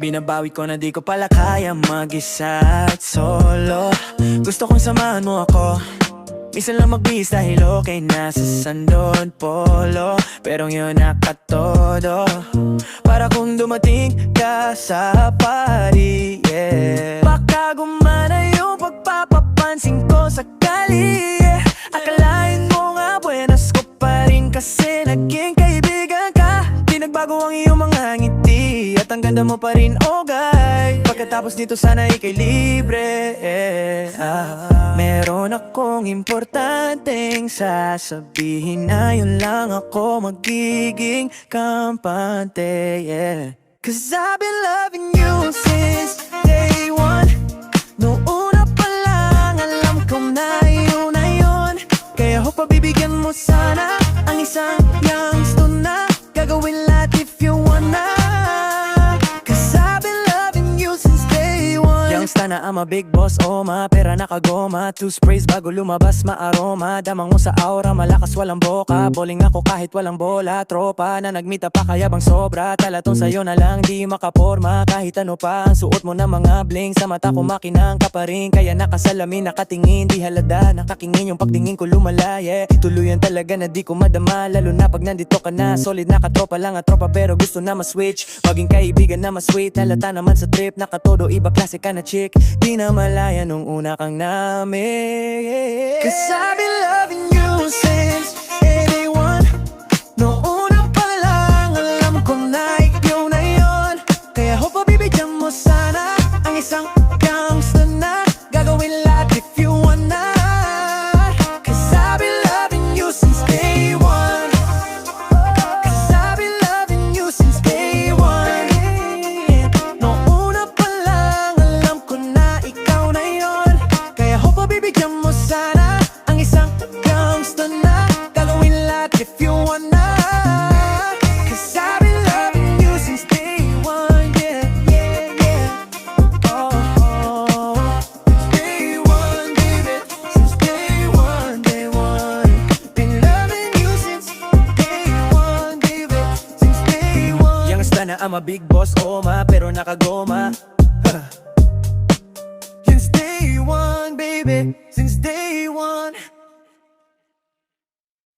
Binabawi ko na di ko pala kaya mag-isa at solo. Gusto kong samahan mo ako, minsan lang magbihis dahil okay na sa sandon polo. Pero ngayon nakatodo, para kung dumating ka sa party, yeah. Baka gumana yung pagpapapansin ko sakali, yeah. Akalain mo nga buenas ko pa rin kasi naging kaibigan ka. Di nagbago ang iyong mga ngiti at ang ganda mo pa rin, oh guy. Pagkatapos nito sana ikay libre, meron akong importanteng sasabihin na yun lang ako magiging kampante, yeah. 'Cause I've been loving you since day one. Noong una pa lang alam ko na yun na yun. Kaya hope pabibigyan mo sana ang isang youngster na gagawin lahat if you wanna. 'Cause I've been loving you since day one. Youngster na I'm a big boss, ma pera nakagoma. 2 sprays bago lumabas maaroma. Damang mo sa aura, malakas walang boka. Bowling ako kahit walang bola. Tropa na nagmita pa kaya bang sobra. Talatong sa'yo na lang di makaporma. Kahit ano pa ang suot mo na mga bling. Sa mata ko makinang ka pa rin. Kaya nakasalamin nakatingin di halada. Nakakingin yung pagtingin ko lumala, yeah. Tuluyan talaga na di ko madama. Lalo na pag nandito ka na. Solid na katropa lang at tropa pero gusto na ma-switch. Maging kaibigan na ma-sweet. Halata naman sa trip. Nakatodo iba klase ka na chick. Di na malaya nung una kang namin. 'Cause I've been loving you since day one. Noong una pa lang alam ko na ikaw na yun. Kaya hope pabibigyan mo sana ang isang youngster na gagawin lahat if you wanna. 'Cause I've been loving you since day one. 'Cause I've been loving you since day one. Noong una pa lang alam ko na ikaw na yun. Kaya hope pabibigyan mo sana ang isang youngster na gagawin lahat if you wanna. 'Cause I've been loving you since day one, yeah, yeah, yeah. Oh, day one, baby, since day one, day one. Been loving you since day one, baby, since day one. Youngster na I'm a big boss, ma pero nakagoma. Since day one, baby.